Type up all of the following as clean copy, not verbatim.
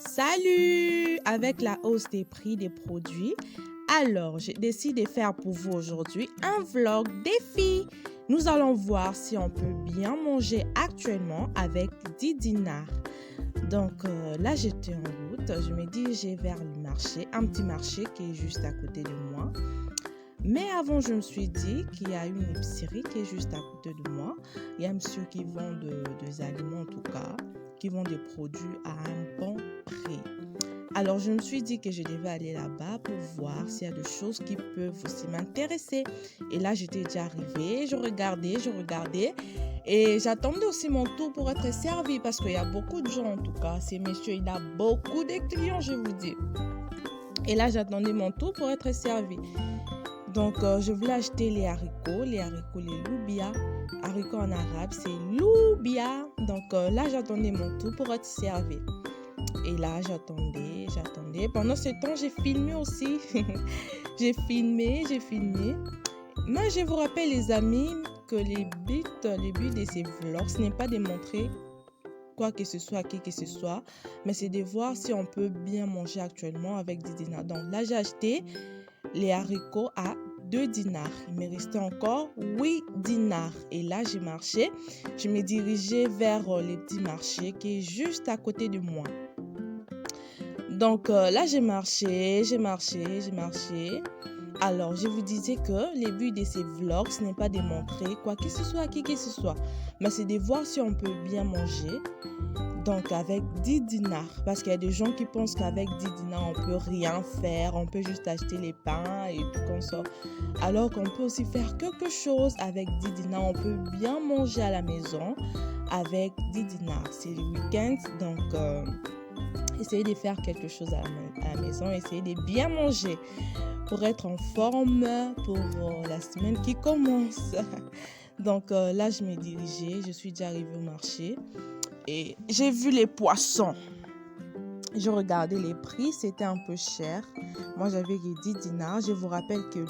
Salut! Avec la hausse des prix des produits, alors j'ai décidé de faire pour vous aujourd'hui un vlog défi. Nous allons voir si on peut bien manger actuellement avec 10 dinars. Donc là, j'étais en route, je me dirigeais vers le marché, un petit marché qui est juste à côté de moi. Mais avant, je me suis dit qu'il y a une épicerie qui est juste à côté de moi. Il y a un monsieur qui vend des aliments en tout cas, qui vend des produits à un bon prix. Alors, je me suis dit que je devais aller là-bas pour voir s'il y a des choses qui peuvent aussi m'intéresser. Et là, j'étais déjà arrivée, je regardais. Et j'attendais aussi mon tour pour être servie parce qu'il y a beaucoup de gens en tout cas. C'est monsieur, il a beaucoup de clients, je vous dis. Et là, j'attendais mon tour pour être servie. Donc, je voulais acheter les haricots, les loubia. Haricots en arabe, c'est loubia. Donc, là, j'attendais mon tour pour être servie. Et là, j'attendais. Pendant ce temps, j'ai filmé aussi. j'ai filmé. Mais je vous rappelle, les amis, que les buts de ces vlogs, ce n'est pas de montrer quoi que ce soit à qui que ce soit, mais c'est de voir si on peut bien manger actuellement avec 10 dinars. Donc là, j'ai acheté les haricots à 2 dinars. Il me restait encore 8 dinars. Et là, j'ai marché. Je me dirigeais vers le petit marché qui est juste à côté de moi. Donc là, j'ai marché. Alors, je vous disais que le but de ces vlogs, ce n'est pas de montrer quoi que ce soit à qui que ce soit, mais c'est de voir si on peut bien manger. Donc, avec 10 dinars, parce qu'il y a des gens qui pensent qu'avec 10 dinars, on peut rien faire, on peut juste acheter les pains et tout comme ça. Alors qu'on peut aussi faire quelque chose avec 10 dinars, on peut bien manger à la maison avec 10 dinars. C'est le week-end, donc essayez de faire quelque chose à la maison, essayez de bien manger pour être en forme pour la semaine qui commence. Donc là, je me dirigeais, je suis déjà arrivée au marché. Et j'ai vu les poissons. Je regardais les prix, c'était un peu cher. Moi, j'avais 10 dinars. Je vous rappelle que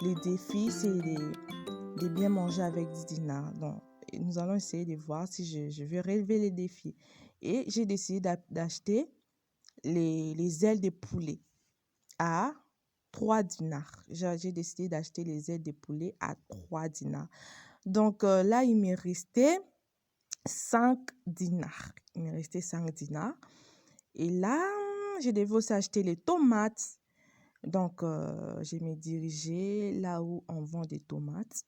les défis, c'est de bien manger avec 10 dinars. Donc, nous allons essayer de voir si je vais relever les défis. Et j'ai décidé d'acheter les ailes de poulet à 3 dinars. J'ai décidé d'acheter les ailes de poulet à 3 dinars. Donc, là, il me restait 5 dinars. Il me restait 5 dinars. Et là, je devais aussi acheter les tomates. Donc, je me dirigeais là où on vend des tomates.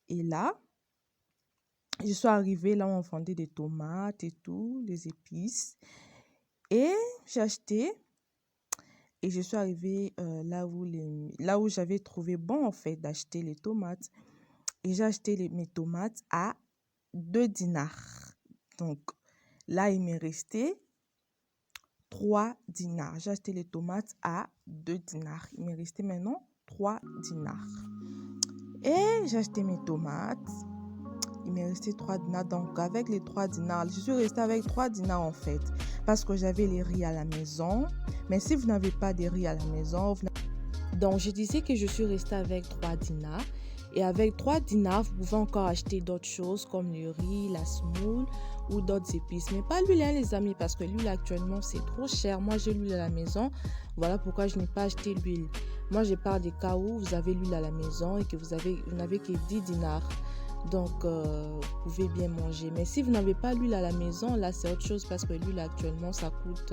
Et là, je suis arrivée là où on vendait des tomates et tout, les épices. Et j'ai acheté. Et je suis arrivée là où j'avais trouvé bon, en fait, d'acheter les tomates. Et j'ai acheté mes tomates à 2 dinars. Donc, là, il m'est resté 3 dinars. J'ai acheté les tomates à 2 dinars. Il m'est resté maintenant 3 dinars. Et j'ai acheté mes tomates. Il m'est resté 3 dinars. Donc, avec les 3 dinars, je suis restée avec 3 dinars en fait. Parce que j'avais les riz à la maison. Mais si vous n'avez pas de riz à la maison, donc je disais que je suis restée avec 3 dinars. Et avec 3 dinars, vous pouvez encore acheter d'autres choses comme le riz, la semoule ou d'autres épices. Mais pas l'huile, hein, les amis, parce que l'huile actuellement, c'est trop cher. Moi, j'ai l'huile à la maison. Voilà pourquoi je n'ai pas acheté l'huile. Moi, je parle des cas où vous avez l'huile à la maison et que vous n'avez que 10 dinars. Donc, vous pouvez bien manger. Mais si vous n'avez pas l'huile à la maison, là, c'est autre chose parce que l'huile actuellement, ça coûte...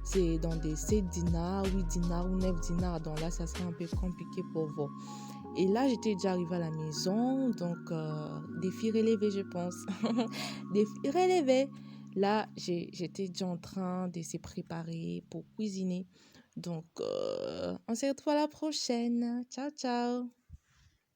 c'est dans des 7 dinars, 8 dinars ou 9 dinars. Donc là, ça sera un peu compliqué pour vous. Et là, j'étais déjà arrivée à la maison. Donc, défi relevé, je pense. Défi relevé. Là, j'étais déjà en train de se préparer pour cuisiner. Donc, on se retrouve à la prochaine. Ciao, ciao.